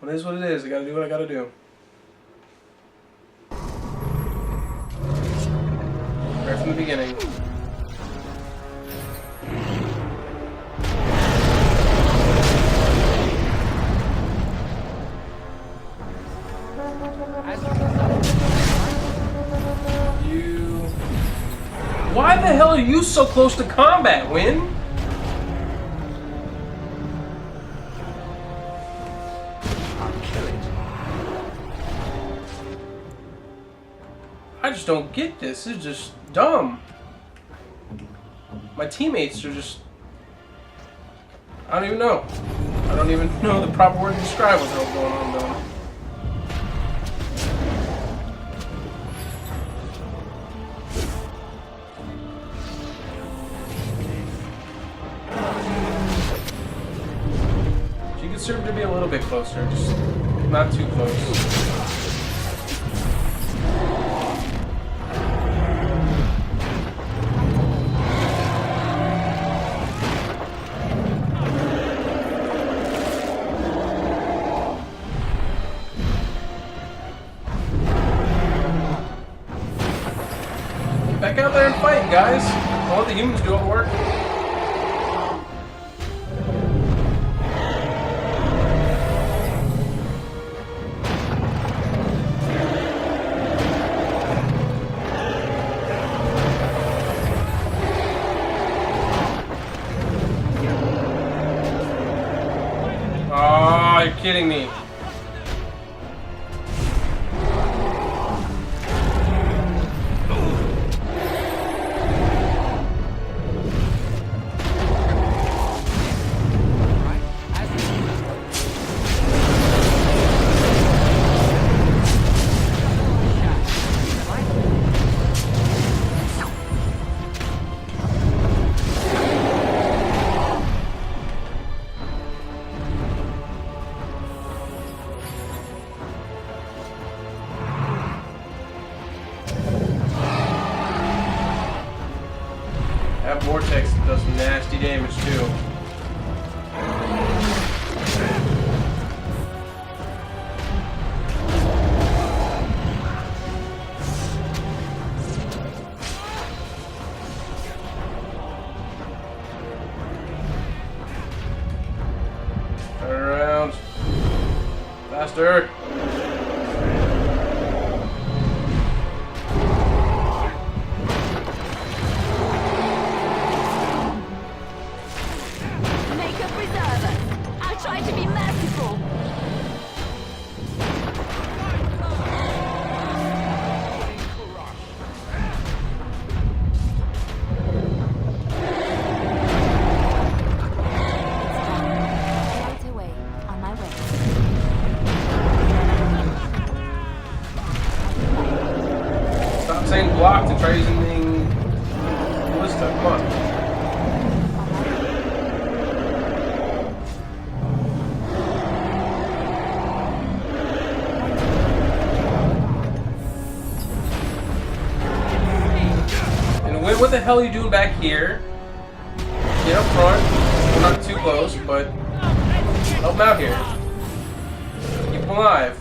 It is what it is. I gotta do what I gotta do. Right from the beginning. Why the hell are you so close to combat, Win? I just don't get this. This is just dumb. My teammates are just... I don't even know. I don't even know the proper word to describe what's going on, though. She could serve to be a little bit closer, just not too close. Back out there and fight, guys. I want the humans to do all the work. Oh, you're kidding me. That vortex does some nasty damage too. Turn around. Faster. Saying blocked and try using ballista. Come on. And what the hell are you doing back here? Get up front. We're not too close, but help him out here. Keep him alive.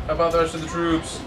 How about the rest of the troops?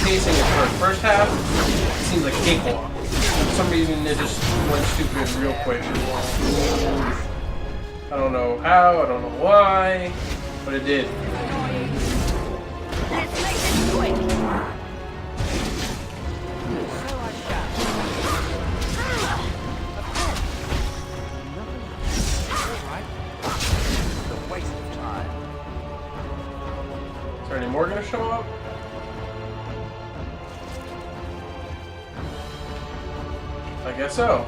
pacing at first. First half, it seems like a cakewalk. For some reason, it just went stupid real quick. I don't know how, I don't know why, but it did. Let's make this quick. Is there any more gonna show up? I guess so.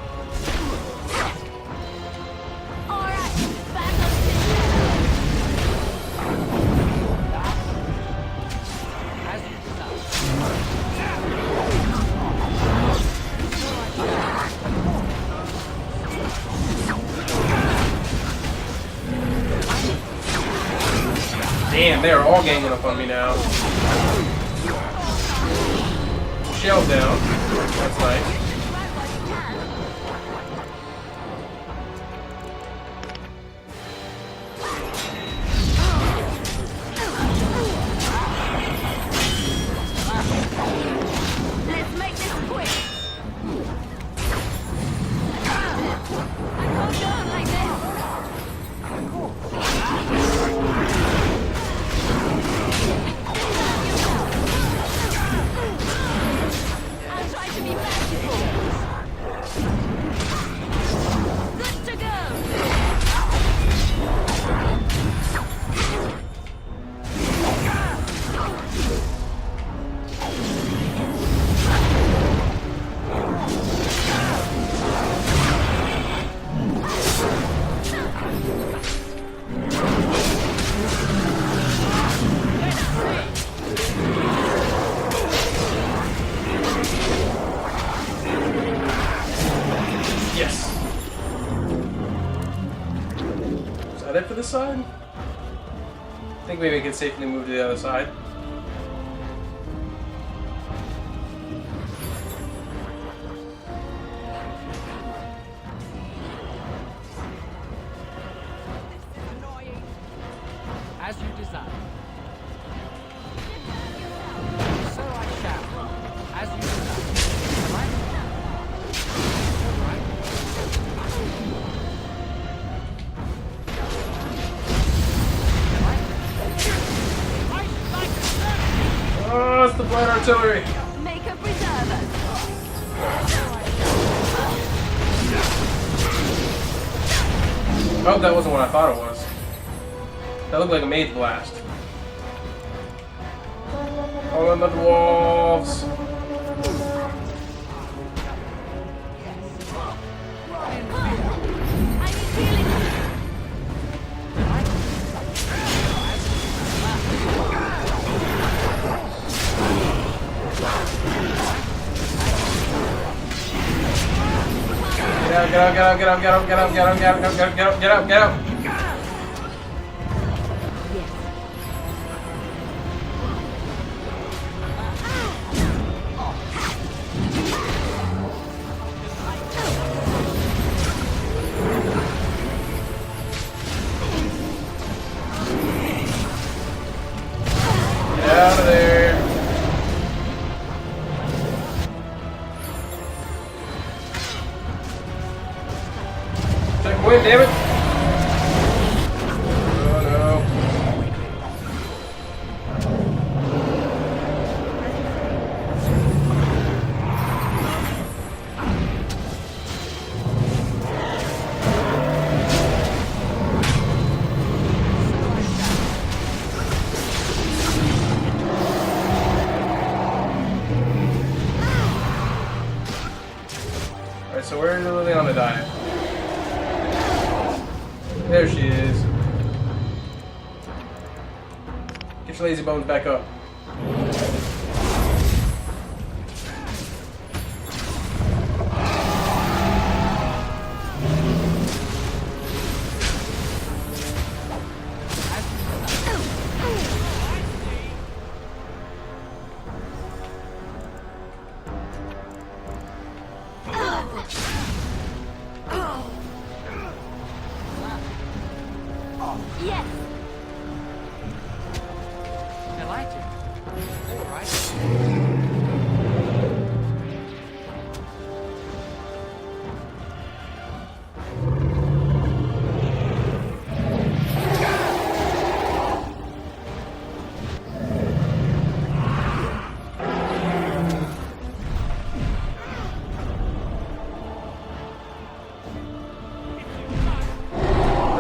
Alright, back up to as you Damn, they are all ganging up on me now. Shell's down. That's nice. Let's make this quick. I can't go on like this. I'll try to be practical. Good to go. Yes. Is that it for this side? I think maybe I can safely move to the other side. As you desire. So I shall. As you desire. Am I? All right. Am I? Like to serve. Oh, it's the Blight artillery. Make a preserver. Oh, that wasn't what I thought it was. That looked like a mage blast. Oh, and the dwarves. I need healing. Get out, get out, get out, get out, get out, get out, get out, get out, get out, get out, get out. Get out of there. Check point, damn it. Oh no. Alright, so where is Leliana die? There she is. Get your lazy bones back up. Yes. Delighted. All right.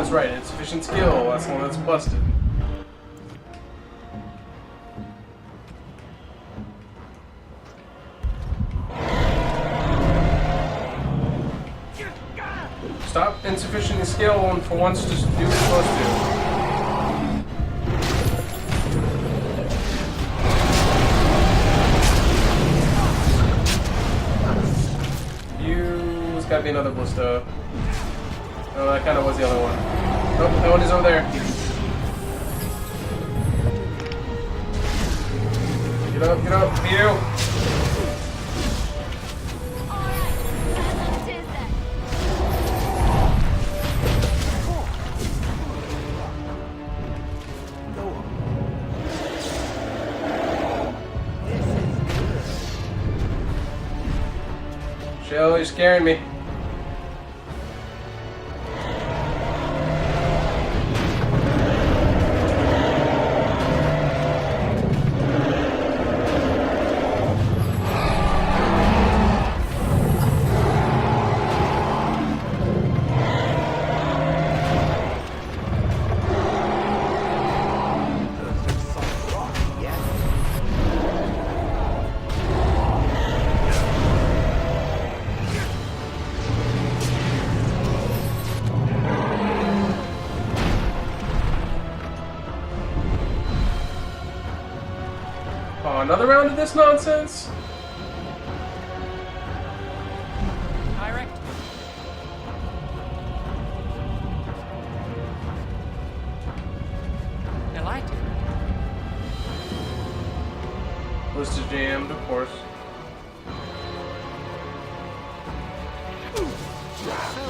that's right. Insufficient skill. That's the one that's busted. Stop insufficient skill and for once just do what you're supposed to. There's gotta be another ballista. Oh, that kind of was the other one. Oh, that one is over there. Get up, you! Shell, you're scaring me. Another round of this nonsense? Direct. Delighted. List is jammed, of course. So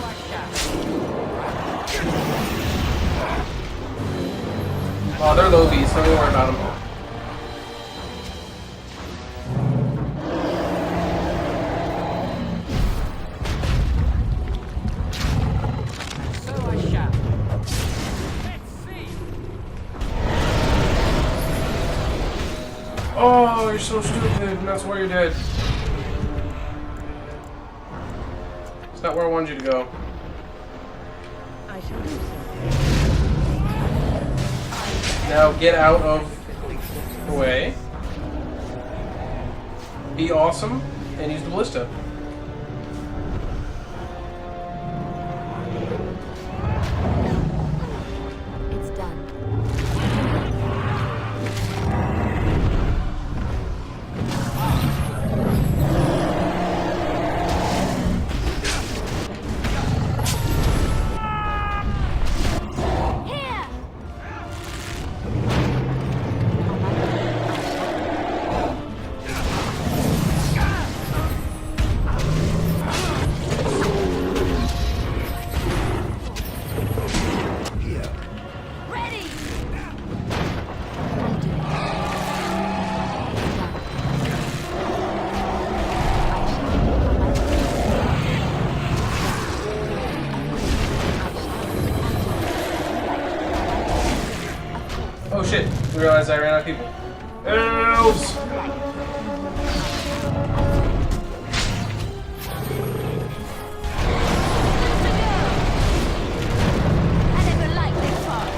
I shall. Oh, they're low beats, don't even worry about them. Oh, you're so stupid, and that's why you're dead. It's not where I wanted you to go. I shall do so. Now get out of the way. Be awesome, and use the ballista. It's done. Oh shit, I realized I ran out of people. Elves! I never liked this part.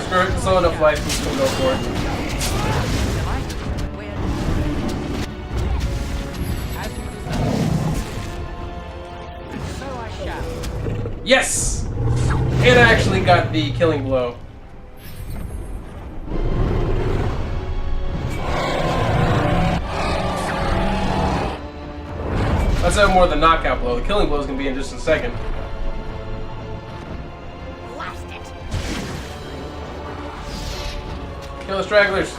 Screw it, it's low enough life, we can go for it. As you desire. So I shall. Yes! And I actually got the killing blow. That's more than knockout blow. The killing blow is going to be in just a second. Blast it. Kill the stragglers.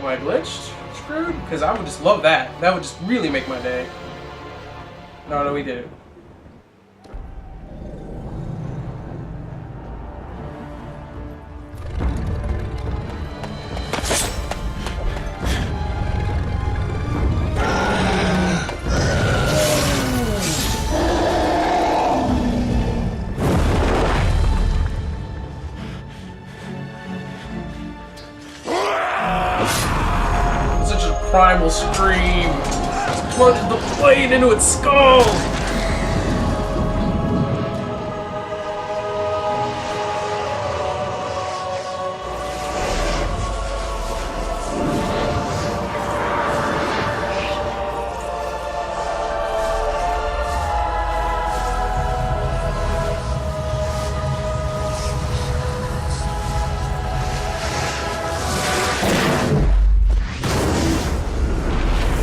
I glitched? Screwed? Because I would just love that. That would just really make my day. No, we did it. Primal scream plunges the blade into its skull.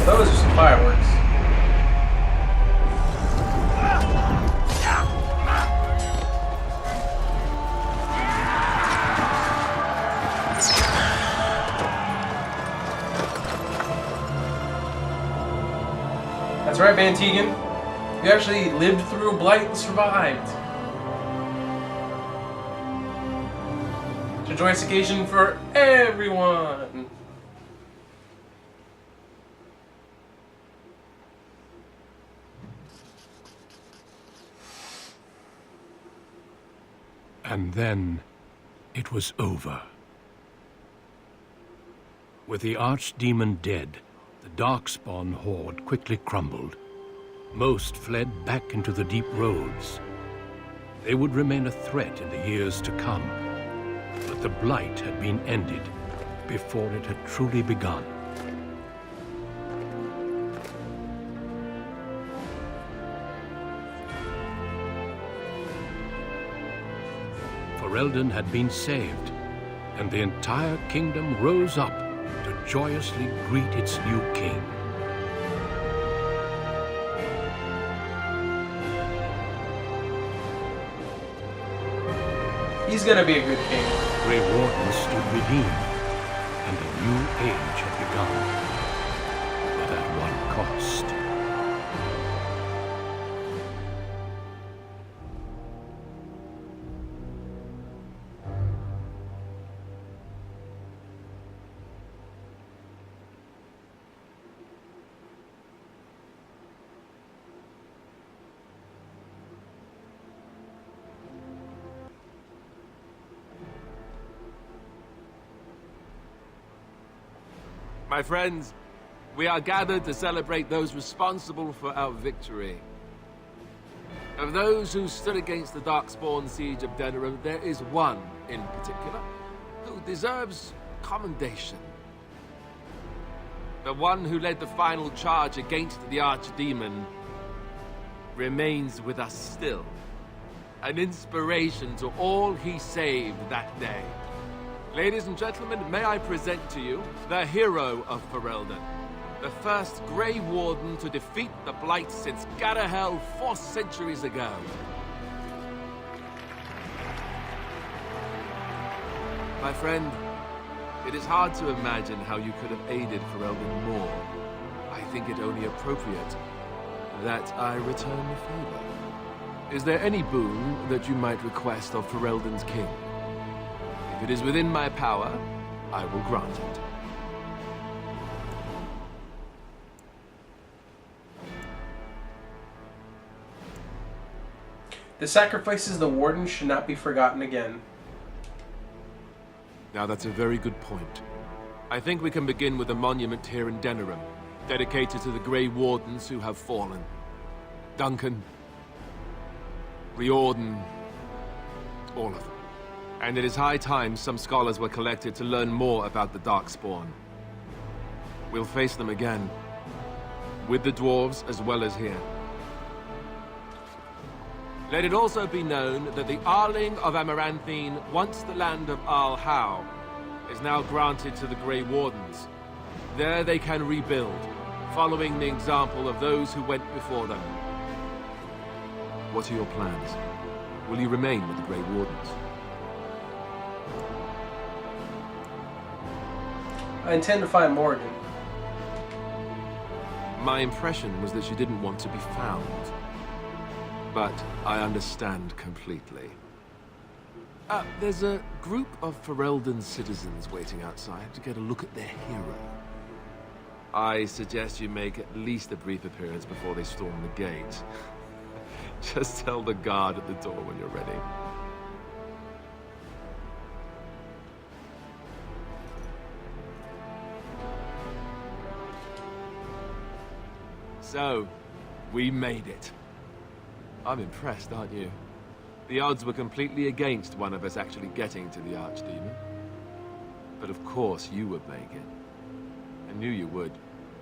Those are some fireworks. That's right, Van Tegan. You actually lived through a Blight and survived. It's a joyous occasion for everyone. And then, it was over. With the Archdemon dead, the Darkspawn horde quickly crumbled. Most fled back into the deep roads. They would remain a threat in the years to come. But the Blight had been ended before it had truly begun. Ferelden had been saved, and the entire kingdom rose up to joyously greet its new king. He's gonna be a good king. Grey Wardens stood redeemed, and a new age had begun. But at what cost? My friends, we are gathered to celebrate those responsible for our victory. Of those who stood against the Darkspawn siege of Denerim, there is one in particular who deserves commendation. The one who led the final charge against the Archdemon remains with us still, an inspiration to all he saved that day. Ladies and gentlemen, may I present to you the Hero of Ferelden, the first Grey Warden to defeat the Blight since Garahel 4 centuries ago. My friend, it is hard to imagine how you could have aided Ferelden more. I think it only appropriate that I return the favor. Is there any boon that you might request of Ferelden's king? If it is within my power, I will grant it. The sacrifices of the Warden should not be forgotten again. Now that's a very good point. I think we can begin with a monument here in Denerim, dedicated to the Grey Wardens who have fallen. Duncan, Riordan, all of them. And it is high time some scholars were collected to learn more about the Darkspawn. We'll face them again, with the dwarves as well as here. Let it also be known that the Arling of Amaranthine, once the land of Arl Howe, is now granted to the Grey Wardens. There they can rebuild, following the example of those who went before them. What are your plans? Will you remain with the Grey Wardens? I intend to find Morgan. My impression was that she didn't want to be found. But I understand completely. There's a group of Ferelden citizens waiting outside to get a look at their hero. I suggest you make at least a brief appearance before they storm the gate. Just tell the guard at the door when you're ready. So, we made it. I'm impressed, aren't you? The odds were completely against one of us actually getting to the Archdemon. But of course you would make it. I knew you would.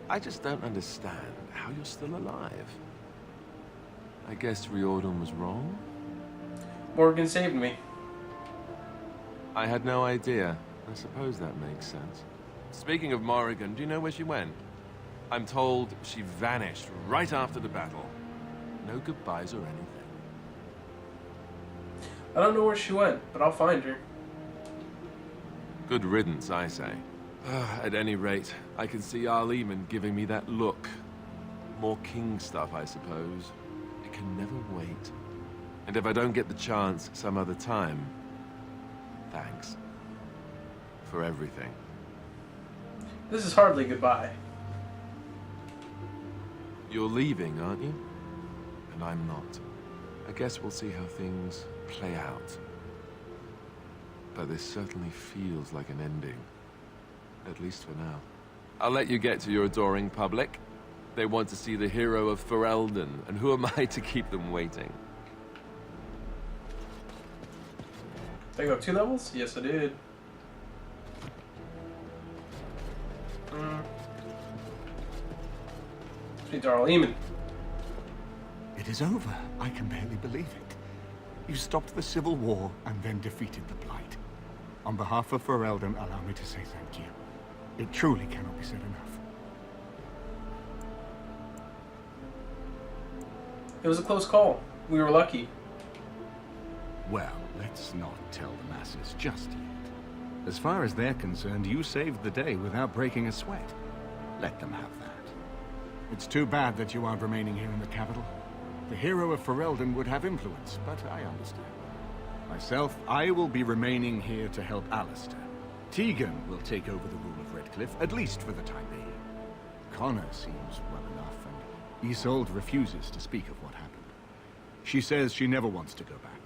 I just don't understand how you're still alive. I guess Riordan was wrong? Morgan saved me. I had no idea. I suppose that makes sense. Speaking of Morrigan, do you know where she went? I'm told she vanished right after the battle. No goodbyes or anything. I don't know where she went, but I'll find her. Good riddance, I say. At any rate, I can see Archdemon giving me that look. More king stuff, I suppose. It can never wait. And if I don't get the chance some other time, thanks. For everything. This is hardly goodbye. You're leaving, aren't you? And I'm not. I guess we'll see how things play out. But this certainly feels like an ending. At least for now. I'll let you get to your adoring public. They want to see the Hero of Ferelden, and who am I to keep them waiting? Did I go 2 levels? Yes, I did. Speak to Archdemon. It is over. I can barely believe it. You stopped the civil war and then defeated the Blight. On behalf of Ferelden, allow me to say thank you. It truly cannot be said enough. It was a close call. We were lucky. Well, let's not tell the masses just yet. As far as they're concerned, you saved the day without breaking a sweat. Let them have that. It's too bad that you aren't remaining here in the capital. The Hero of Ferelden would have influence, but I understand. Myself, I will be remaining here to help Alistair. Tegan will take over the rule of Redcliffe, at least for the time being. Connor seems well enough, and Isolde refuses to speak of what happened. She says she never wants to go back.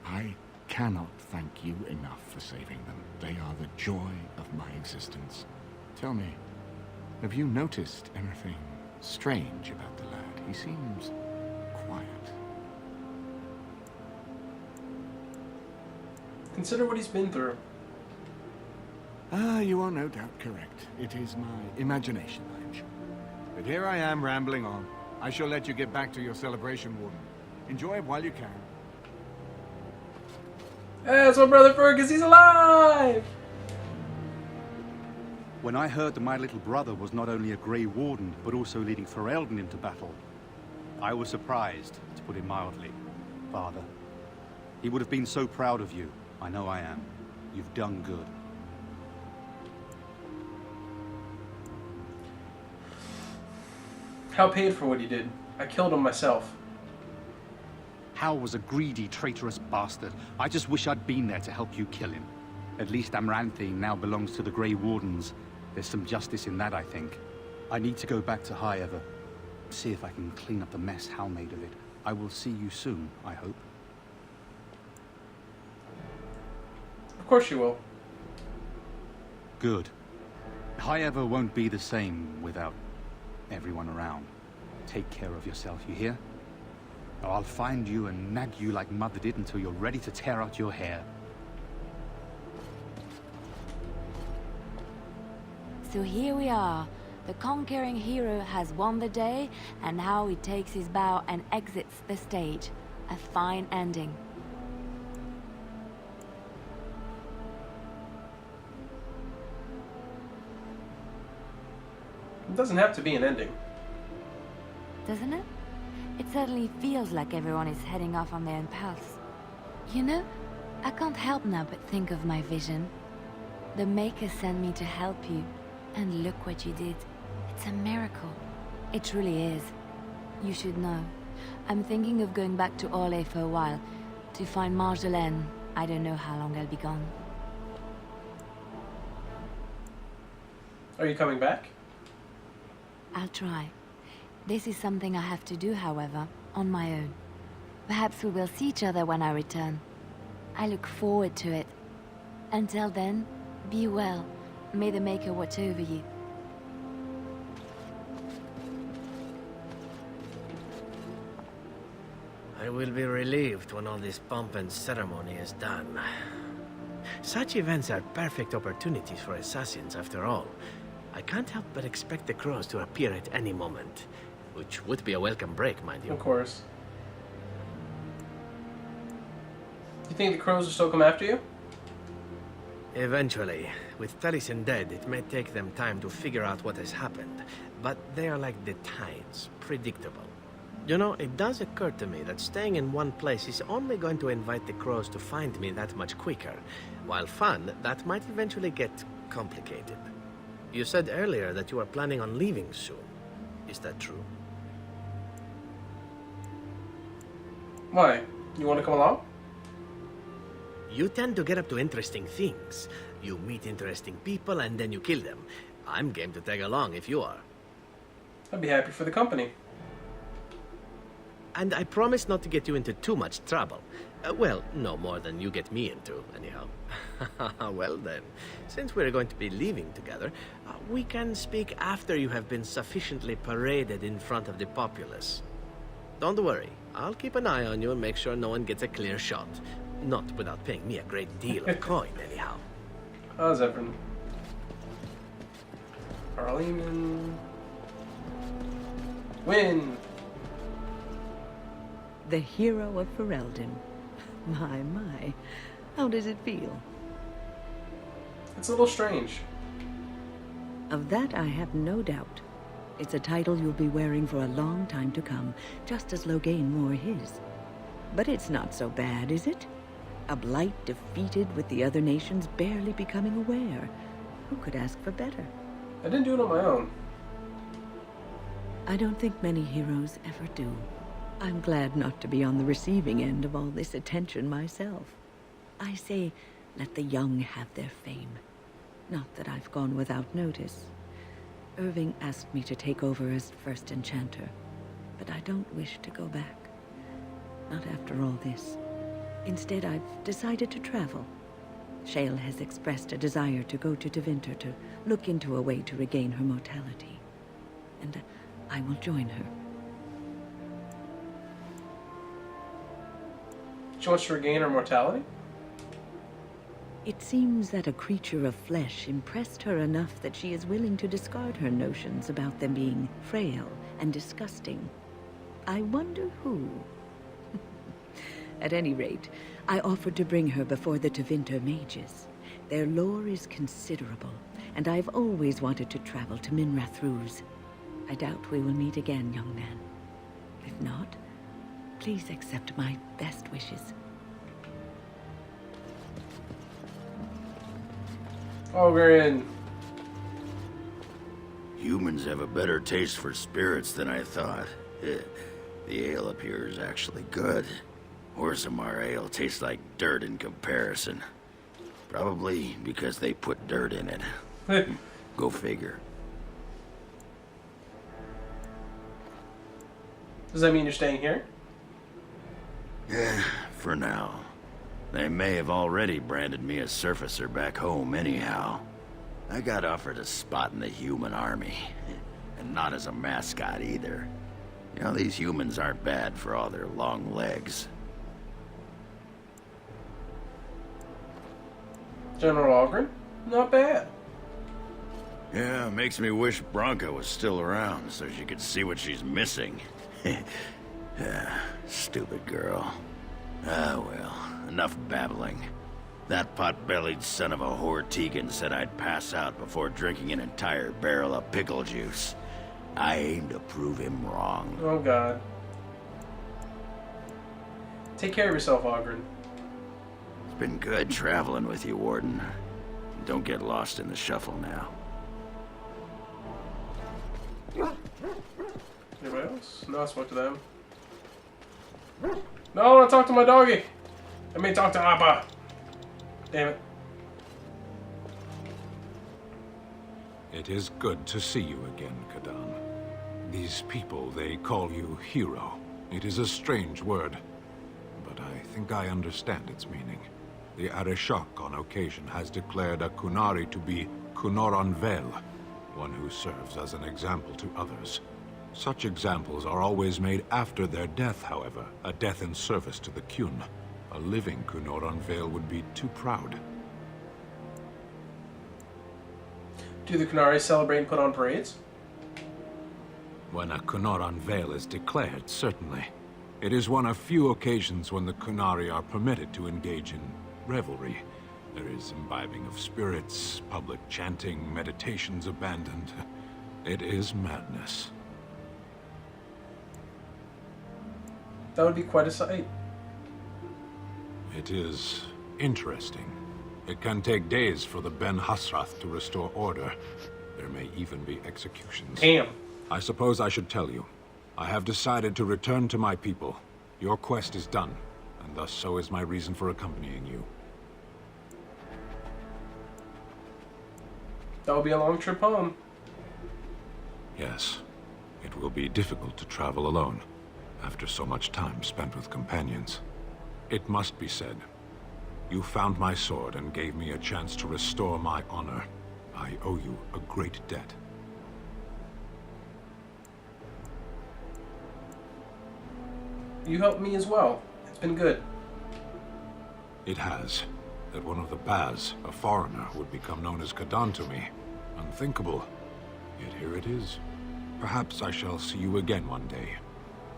I cannot thank you enough for saving them. They are the joy of my existence. Tell me, have you noticed anything strange about the lad? He seems quiet. Consider what he's been through. Ah, you are no doubt correct. It is my imagination, I am sure. But here I am rambling on. I shall let you get back to your celebration, Warden. Enjoy it while you can. Hey, it's my brother Fergus, he's alive! When I heard that my little brother was not only a Grey Warden, but also leading Ferelden into battle, I was surprised, to put it mildly. Father, he would have been so proud of you. I know I am. You've done good. Hal paid for what he did. I killed him myself. Hal was a greedy, traitorous bastard. I just wish I'd been there to help you kill him. At least Amaranthine now belongs to the Grey Wardens. There's some justice in that, I think. I need to go back to High Ever. See if I can clean up the mess Hal made of it. I will see you soon, I hope. Of course you will. Good. High Ever won't be the same without everyone around. Take care of yourself, you hear? Or I'll find you and nag you like Mother did until you're ready to tear out your hair. So here we are. The conquering hero has won the day, and now he takes his bow and exits the stage. A fine ending. It doesn't have to be an ending. Doesn't it? It certainly feels like everyone is heading off on their own paths. You know, I can't help now but think of my vision. The Maker sent me to help you, and look what you did. It's a miracle. It truly is. You should know. I'm thinking of going back to Orlais for a while, to find Marjolaine. I don't know how long I'll be gone. Are you coming back? I'll try. This is something I have to do, however, on my own. Perhaps we will see each other when I return. I look forward to it. Until then, be well. May the Maker watch over you. I will be relieved when all this pomp and ceremony is done. Such events are perfect opportunities for assassins, after all. I can't help but expect the crows to appear at any moment, which would be a welcome break, mind you. Of course. You think the crows will still come after you? Eventually. With Taliesin dead, it may take them time to figure out what has happened, but they are like the tides, predictable. You know, it does occur to me that staying in one place is only going to invite the crows to find me that much quicker. While fun, that might eventually get complicated. You said earlier that you are planning on leaving soon. Is that true? Why? You want to come along? You tend to get up to interesting things. You meet interesting people and then you kill them. I'm game to tag along if you are. I'd be happy for the company. And I promise not to get you into too much trouble. Well, no more than you get me into, anyhow. Well then, since we're going to be leaving together, we can speak after you have been sufficiently paraded in front of the populace. Don't worry, I'll keep an eye on you and make sure no one gets a clear shot. Not without paying me a great deal of coin, anyhow. How's everyone? Arleman. Win! The Hero of Ferelden. My. How does it feel? It's a little strange. Of that I have no doubt. It's a title you'll be wearing for a long time to come, just as Loghain wore his. But it's not so bad, is it? A Blight defeated with the other nations barely becoming aware. Who could ask for better? I didn't do it on my own. I don't think many heroes ever do. I'm glad not to be on the receiving end of all this attention myself. I say, let the young have their fame. Not that I've gone without notice. Irving asked me to take over as first enchanter, but I don't wish to go back. Not after all this. Instead, I've decided to travel. Shale has expressed a desire to go to Tevinter to look into a way to regain her mortality. And I will join her. She wants to regain her mortality? It seems that a creature of flesh impressed her enough that she is willing to discard her notions about them being frail and disgusting. I wonder who. At any rate, I offered to bring her before the Tevinter mages. Their lore is considerable, and I've always wanted to travel to Minrath Ruse. I doubt we will meet again, young man. If not, please accept my best wishes. Ogren. Humans have a better taste for spirits than I thought. The ale up here is actually good. Orzammar ale tastes like dirt in comparison. Probably because they put dirt in it. Go figure. Does that mean you're staying here? For now. They may have already branded me a surfacer back home anyhow. I got offered a spot in the human army. And not as a mascot either. You know, these humans aren't bad for all their long legs. General Ogren? Not bad. Yeah, makes me wish Bronca was still around so she could see what she's missing. Stupid girl. Ah, well, enough babbling. That pot-bellied son of a whore Tegan said I'd pass out before drinking an entire barrel of pickle juice. I aim to prove him wrong. Oh, God. Take care of yourself, Ogren. It's been good traveling with you, Warden. Don't get lost in the shuffle now. Anybody else? No, I spoke to them. No, I want to talk to my doggy. Let me talk to Appa. Damn it. It is good to see you again, Kadan. These people, they call you hero. It is a strange word, but I think I understand its meaning. The Arishok on occasion has declared a Kunari to be Kunoran Vel, one who serves as an example to others. Such examples are always made after their death, however, a death in service to the Kyun. A living Kunoran Vel would be too proud. Do the Kunari celebrate and put on parades? When a Kunoran Vel is declared, certainly. It is one of few occasions when the Kunari are permitted to engage in revelry. There is imbibing of spirits, public chanting, meditations abandoned. It is madness. That would be quite a sight. It is interesting. It can take days for the Ben Hasrath to restore order. There may even be executions. Damn. I suppose I should tell you. I have decided to return to my people. Your quest is done, and thus so is my reason for accompanying you. That will be a long trip home. Yes. It will be difficult to travel alone, after so much time spent with companions. It must be said, you found my sword and gave me a chance to restore my honor. I owe you a great debt. You helped me as well. It's been good. It has. That one of the Baz, a foreigner, would become known as Kadan to me. Unthinkable. Yet here it is. Perhaps I shall see you again one day.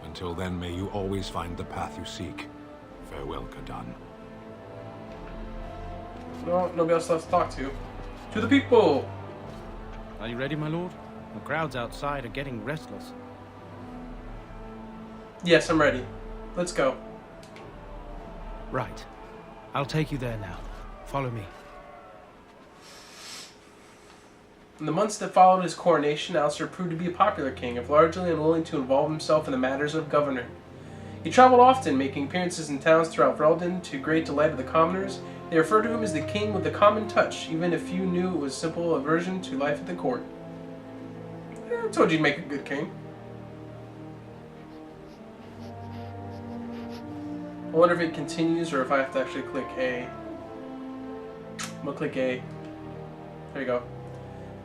Until then, may you always find the path you seek. Farewell, Kadan. No, nobody else left to talk to. To the people! Are you ready, my lord? The crowds outside are getting restless. Yes, I'm ready. Let's go. Right. I'll take you there now. Follow me. In the months that followed his coronation, Alistair proved to be a popular king, if largely unwilling to involve himself in the matters of government. He traveled often, making appearances in towns throughout Ferelden to great delight of the commoners. They referred to him as the king with the common touch, even if few knew it was simple aversion to life at the court. I told you would make a good king. I wonder if it continues or if I have to actually click A. I'm gonna click A. There you go.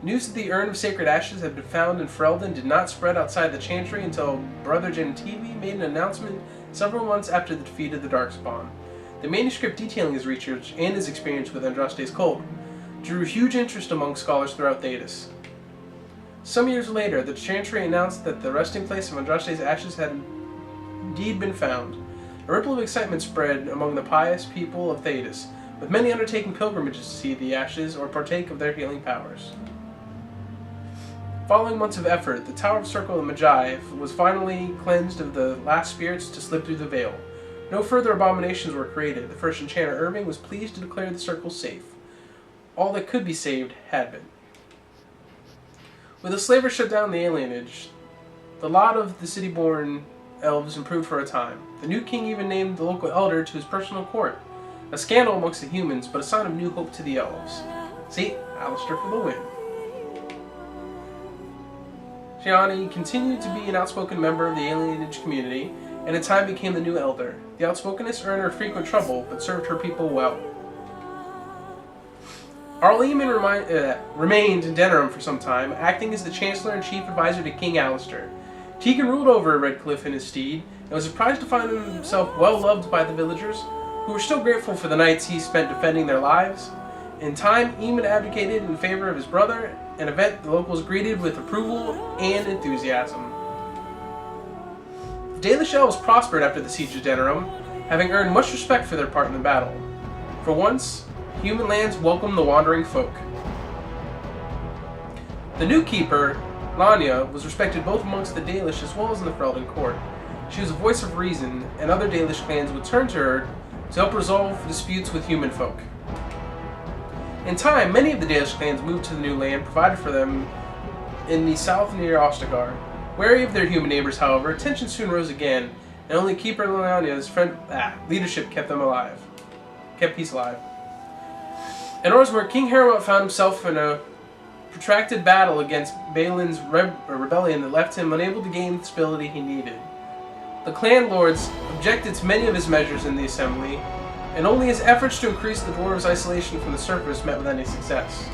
News that the Urn of Sacred Ashes had been found in Ferelden did not spread outside the Chantry until Brother Gentivi made an announcement several months after the defeat of the Darkspawn. The manuscript detailing his research and his experience with Andraste's cult drew huge interest among scholars throughout Thedas. Some years later, the Chantry announced that the resting place of Andraste's ashes had indeed been found. A ripple of excitement spread among the pious people of Thedas, with many undertaking pilgrimages to see the ashes or partake of their healing powers. Following months of effort, the Tower of Circle of Magi was finally cleansed of the last spirits to slip through the veil. No further abominations were created. The first enchanter Irving was pleased to declare the circle safe. All that could be saved had been. With the slavers shut down the alienage, the lot of the city-born elves improved for a time. The new king even named the local elder to his personal court. A scandal amongst the humans, but a sign of new hope to the elves. See, Alistair for the win. Gianni continued to be an outspoken member of the alienage community, and in time became the new elder. The outspokenness earned her frequent trouble, but served her people well. Archdemon remained in Denerim for some time, acting as the Chancellor and Chief Advisor to King Alistair. Tegan ruled over Redcliffe in his stead, and was surprised to find himself well loved by the villagers, who were still grateful for the nights he spent defending their lives. In time, Eamon abdicated in favor of his brother, an event the locals greeted with approval and enthusiasm. The Dalish elves prospered after the siege of Denerim, having earned much respect for their part in the battle. For once, human lands welcomed the wandering folk. The new keeper, Lanya, was respected both amongst the Dalish as well as in the Ferelden court. She was a voice of reason, and other Dalish clans would turn to her to help resolve disputes with human folk. In time, many of the Dalish clans moved to the new land provided for them in the south near Ostagar. Wary of their human neighbors, however, tension soon rose again, and only Keeper Leliana's leadership kept peace alive. In Orzammar, King Harrowmont found himself in a protracted battle against Balin's rebellion that left him unable to gain the stability he needed. The clan lords objected to many of his measures in the assembly, and only his efforts to increase the dwarves' isolation from the surface met with any success.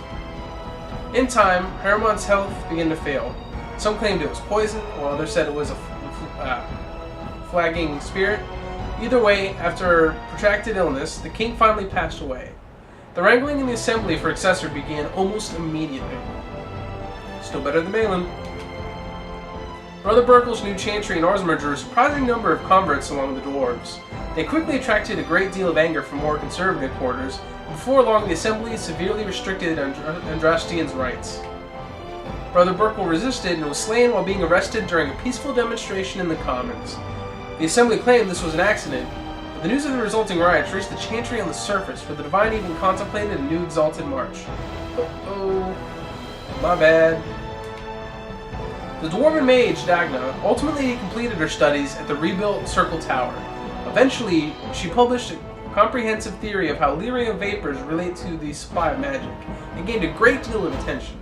In time, Harrowmont's health began to fail. Some claimed it was poison, while others said it was a flagging spirit. Either way, after a protracted illness, the king finally passed away. The wrangling in the assembly for successor began almost immediately. Still better than Balin. Brother Burkle's new chantry in Orzammar drew a surprising number of converts among the dwarves. They quickly attracted a great deal of anger from more conservative quarters, and before long the assembly severely restricted Andrastian's rights. Brother Burkle resisted and was slain while being arrested during a peaceful demonstration in the Commons. The assembly claimed this was an accident, but the news of the resulting riots reached the chantry on the surface, where the Divine even contemplated a new exalted march. Oh, my bad. The dwarven mage, Dagna, ultimately completed her studies at the rebuilt Circle Tower. Eventually, she published a comprehensive theory of how lyrium vapors relate to the supply of magic, and gained a great deal of attention.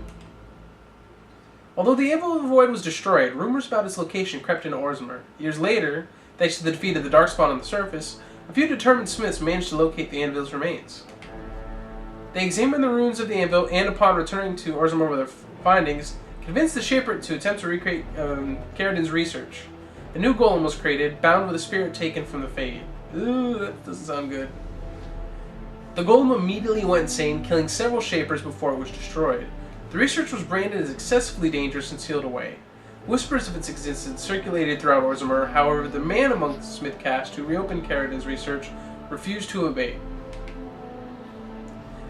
Although the Anvil of the Void was destroyed, rumors about its location crept into Orzammar. Years later, thanks to the defeat of the Darkspawn on the surface, a few determined smiths managed to locate the Anvil's remains. They examined the ruins of the Anvil, and upon returning to Orzammar with their findings, convinced the Shaper to attempt to recreate Caridin's research. A new golem was created, bound with a spirit taken from the Fade. Ooh, that doesn't sound good. The golem immediately went insane, killing several Shapers before it was destroyed. The research was branded as excessively dangerous and sealed away. Whispers of its existence circulated throughout Orzammar, however, the man among the Smith caste who reopened Caridin's research refused to obey.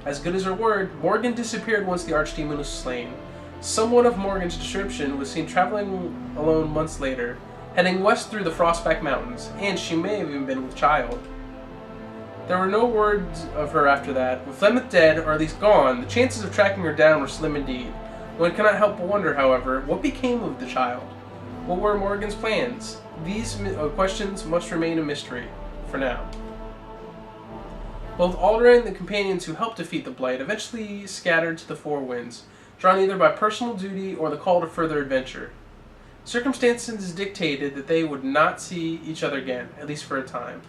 As good as her word, Morgan disappeared once the Archdemon was slain. Someone of Morgan's description was seen traveling alone months later, heading west through the Frostback Mountains, and she may have even been with child. There were no words of her after that. With Flemeth dead, or at least gone, the chances of tracking her down were slim indeed. One cannot help but wonder, however, what became of the child? What were Morgan's plans? These questions must remain a mystery, for now. Both Alder and the companions who helped defeat the Blight eventually scattered to the four winds, drawn either by personal duty or the call to further adventure. Circumstances dictated that they would not see each other again, at least for a time.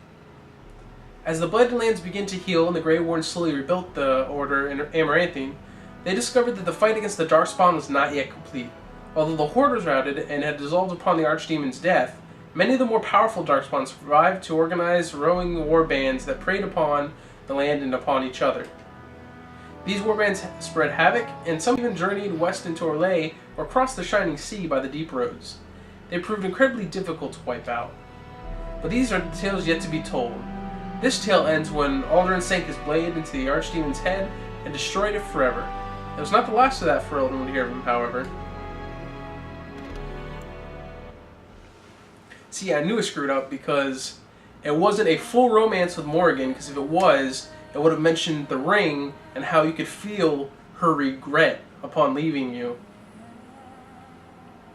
As the Blighted Lands began to heal and the Grey Wardens slowly rebuilt the Order in Amaranthine, they discovered that the fight against the Darkspawn was not yet complete. Although the Horde was routed and had dissolved upon the Archdemon's death, many of the more powerful Darkspawn survived to organize rowing war bands that preyed upon the land and upon each other. These warbands spread havoc, and some even journeyed west into Orlais or crossed the Shining Sea by the deep roads. They proved incredibly difficult to wipe out. But these are the tales yet to be told. This tale ends when Alduin sank his blade into the Archdemon's head and destroyed it forever. It was not the last of that Ferelden would hear of him, however. See, I knew I screwed up because it wasn't a full romance with Morgan, because if it was, it would have mentioned the ring and how you could feel her regret upon leaving you.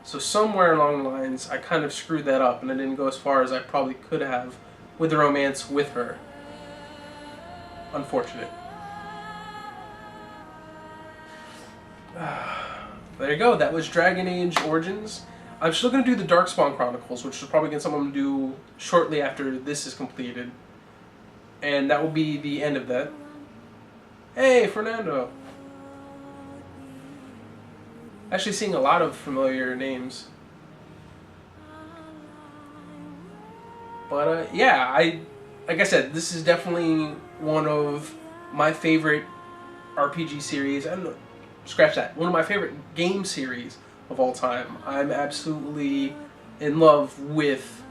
So somewhere along the lines, I kind of screwed that up, and I didn't go as far as I probably could have with the romance with her. Unfortunate. There you go, that was Dragon Age Origins. I'm still going to do the Darkspawn Chronicles, which is probably going to something I'm going to do shortly after this is completed. And that will be the end of that. Hey, Fernando! Actually seeing a lot of familiar names. But yeah, like I said, this is definitely one of my favorite RPG series. I don't know, scratch that. One of my favorite game series of all time. I'm absolutely in love with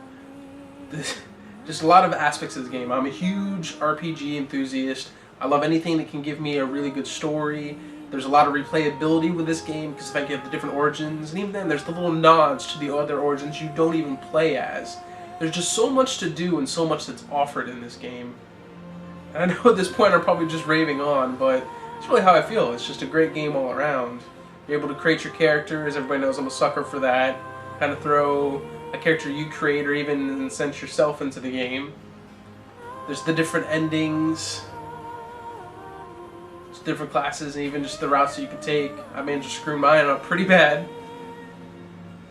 this, just a lot of aspects of the game. I'm a huge RPG enthusiast. I love anything that can give me a really good story. There's a lot of replayability with this game because if I get the different origins, and even then there's the little nods to the other origins you don't even play as. There's just so much to do and so much that's offered in this game. And I know at this point I'm probably just raving on, but That's really how I feel. It's just a great game all around. You're able to create your characters. Everybody knows I'm a sucker for that. Kind of throw a character you create or even sense yourself into the game. There's the different endings. There's different classes and even just the routes that you can take. I managed to screw mine up pretty bad.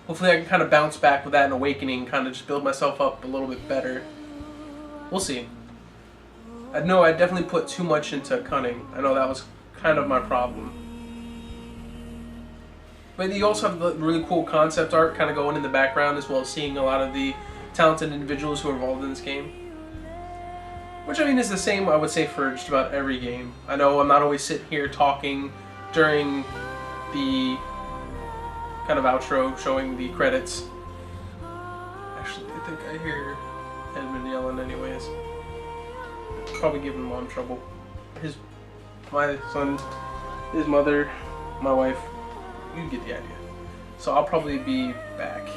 Hopefully I can kind of bounce back with that in Awakening, kind of just build myself up a little bit better. We'll see. I know I definitely put too much into Cunning. I know that was kind of my problem. But you also have the really cool concept art kind of going in the background, as well as seeing a lot of the talented individuals who are involved in this game. Which, I mean, is the same, I would say, for just about every game. I know I'm not always sitting here talking during the kind of outro showing the credits. Actually, I think I hear Edmund yelling anyways. Probably giving Mom trouble. My son, his mother, my wife, you get the idea. So I'll probably be back.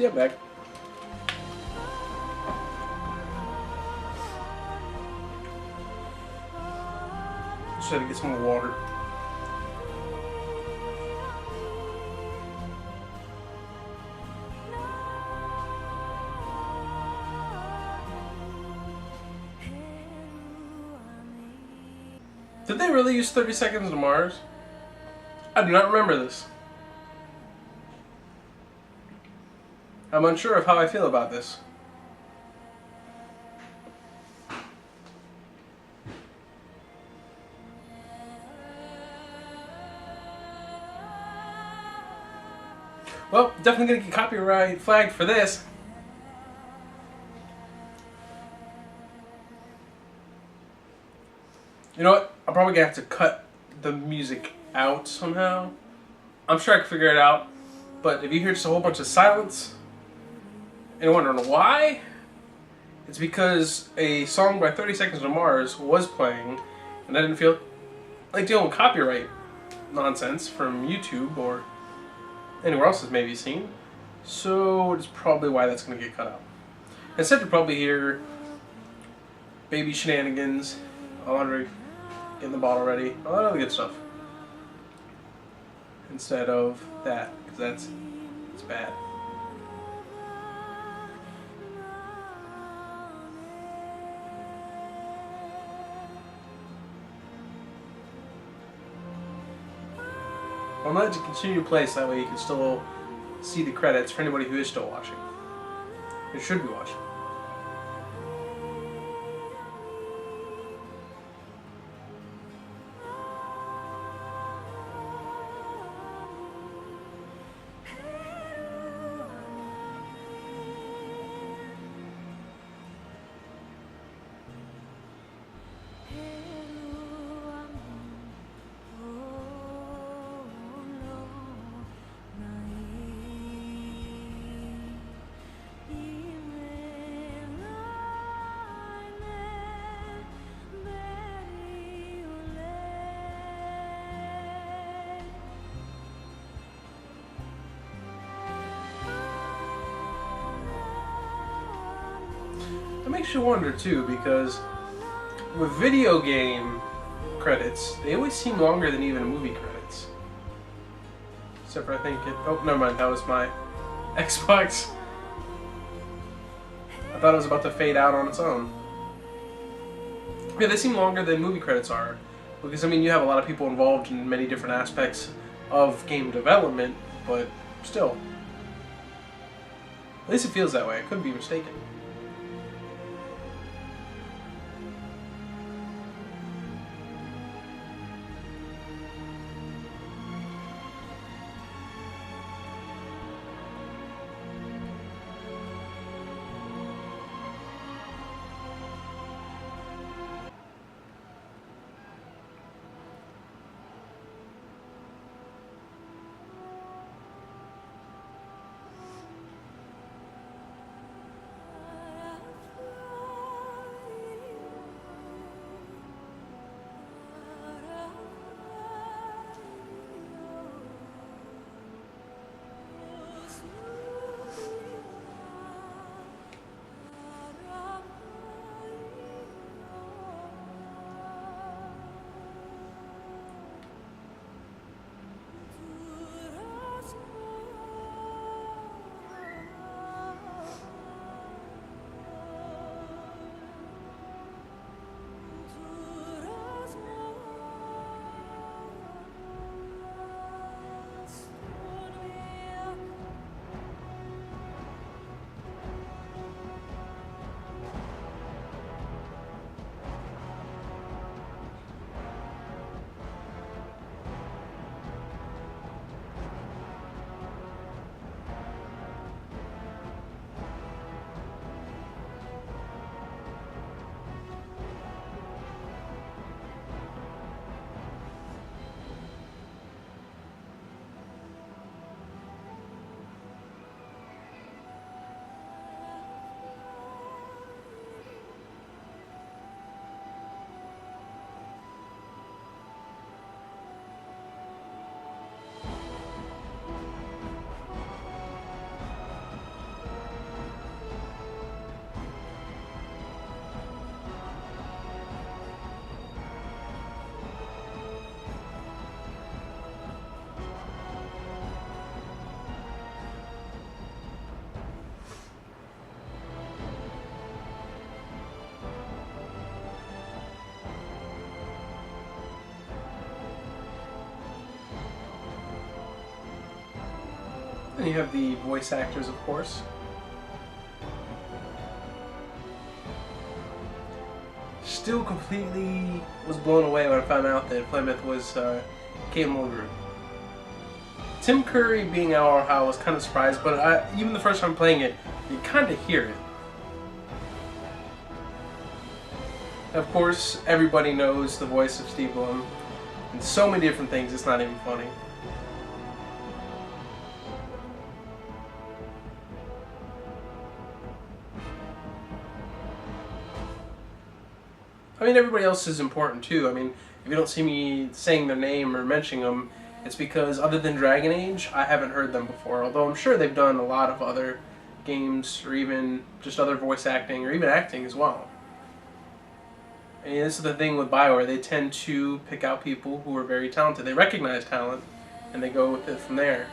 See you back. Just had to get some more water. Did they really use 30 seconds to Mars? I do not remember this. I'm unsure of how I feel about this. Well, definitely gonna get copyright flagged for this. You know what? I'm probably gonna have to cut the music out somehow. I'm sure I can figure it out. But if you hear just a whole bunch of silence and you're wondering why, it's because a song by 30 Seconds to Mars was playing and I didn't feel like dealing with copyright nonsense from YouTube or anywhere else that's maybe seen. So it's probably why that's going to get cut out. Instead, you'll probably hear baby shenanigans, laundry, getting the bottle ready, all that other good stuff. Instead of that, because it's bad. I'm glad to continue to play so that way you can still see the credits for anybody who is still watching. Who should be watching. It makes you wonder too, because with video game credits, they always seem longer than even movie credits. Except for I think it... Oh, never mind, that was my Xbox. I thought it was about to fade out on its own. Yeah, they seem longer than movie credits are. Because, I mean, you have a lot of people involved in many different aspects of game development, but still. At least it feels that way. I could be mistaken. Then you have the voice actors, of course. Still completely was blown away when I found out that Plymouth was Kate Mulgrew. Tim Curry being Al Howe was kind of surprised, but even the first time playing it, you kind of hear it. Of course, everybody knows the voice of Steve Blum in so many different things, it's not even funny. I mean, everybody else is important too. I mean, if you don't see me saying their name or mentioning them, it's because other than Dragon Age, I haven't heard them before. Although I'm sure they've done a lot of other games, or even just other voice acting, or even acting as well. And this is the thing with BioWare, they tend to pick out people who are very talented. They recognize talent, and they go with it from there.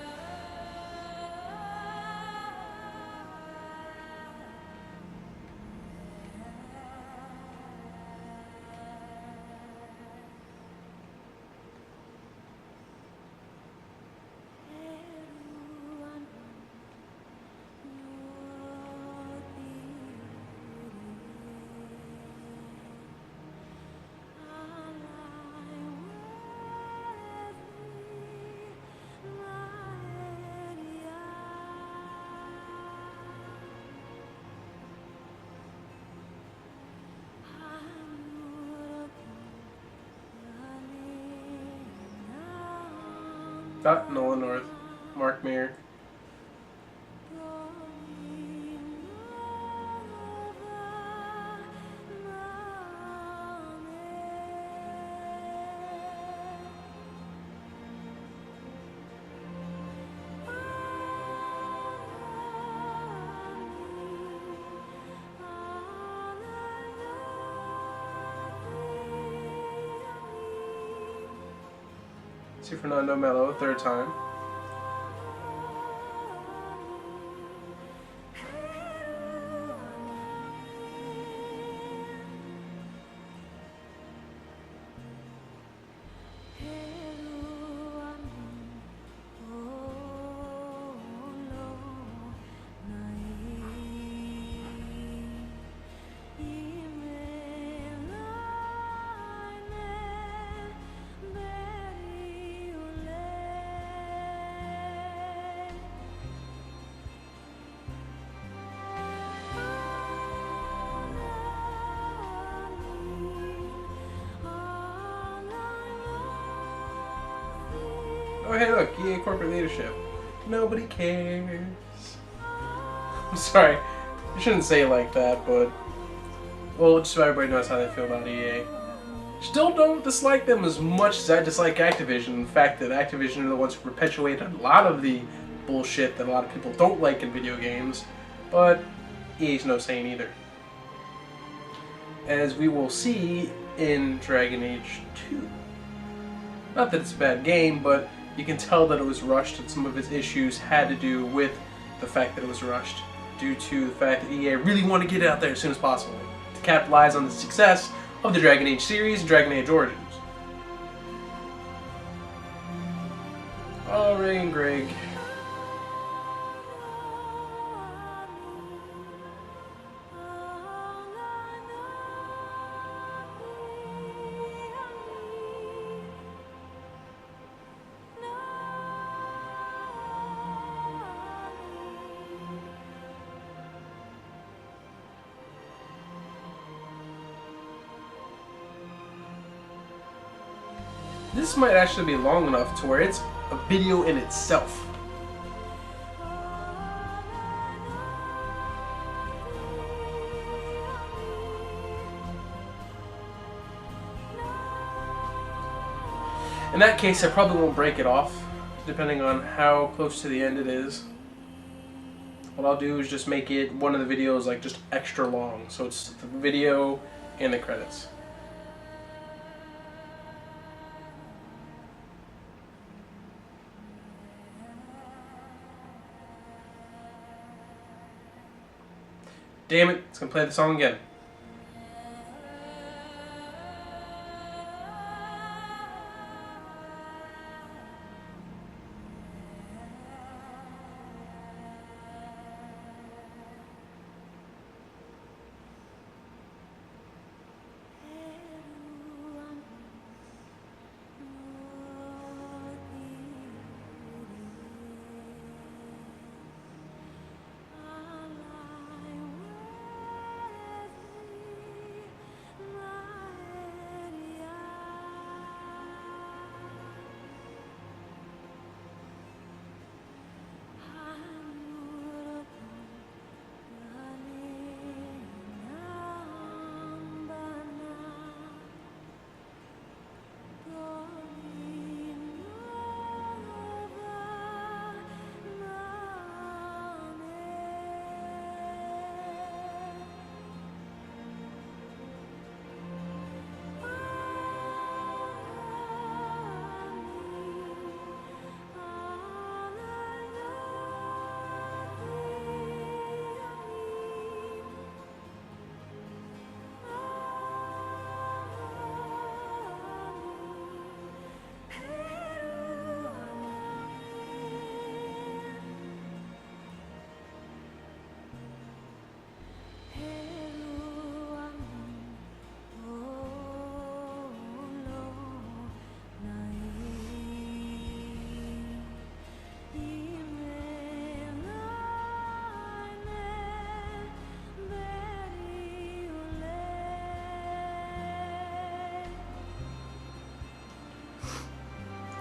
Nolan North, Mark Meir. See Fernando Mello, third time. Oh, hey, look, EA corporate leadership. Nobody cares. I'm sorry, I shouldn't say it like that, but well, just so everybody knows how they feel about EA. Still don't dislike them as much as I dislike Activision. The fact that Activision are the ones who perpetuate a lot of the bullshit that a lot of people don't like in video games, but EA's no saint either. As we will see in Dragon Age 2. Not that it's a bad game, but you can tell that it was rushed, and some of its issues had to do with the fact that it was rushed, due to the fact that EA really wanted to get it out there as soon as possible, to capitalize on the success of the Dragon Age series and Dragon Age Origins. Oh, Ray and Greg. This might actually be long enough to where it's a video in itself. In that case, I probably won't break it off, depending on how close to the end it is. What I'll do is just make it one of the videos like just extra long, so it's the video and the credits. Damn it, it's gonna play the song again.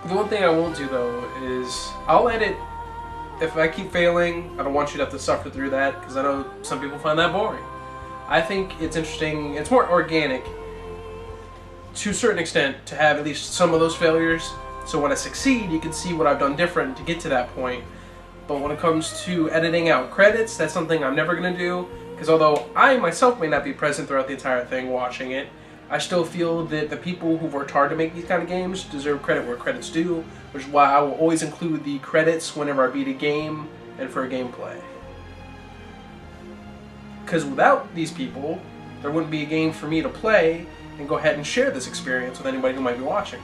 The one thing I won't do though is I'll edit. If I keep failing, I don't want you to have to suffer through that, because I know some people find that boring. I think it's interesting, it's more organic to a certain extent to have at least some of those failures, so when I succeed you can see what I've done different to get to that point. But when it comes to editing out credits, that's something I'm never going to do, because although I myself may not be present throughout the entire thing watching it, I still feel that the people who've worked hard to make these kind of games deserve credit where credit's due, which is why I will always include the credits whenever I beat a game and for a gameplay. Because without these people, there wouldn't be a game for me to play and go ahead and share this experience with anybody who might be watching.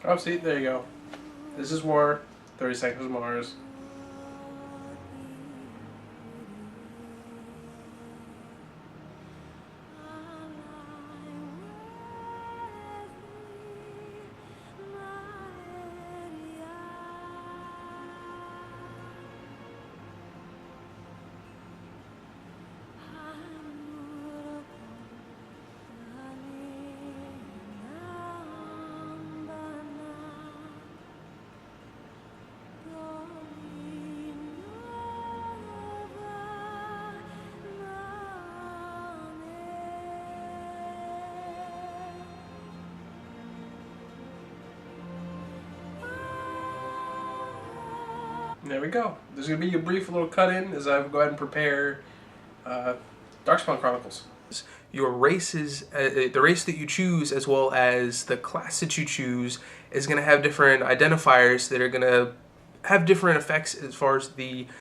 Oh, see, there you go. This is War, 30 Seconds of Mars. There we go. There's going to be a brief little cut-in as I go ahead and prepare Darkspawn Chronicles. Your races, the race that you choose as well as the class that you choose is going to have different identifiers that are going to have different effects as far as the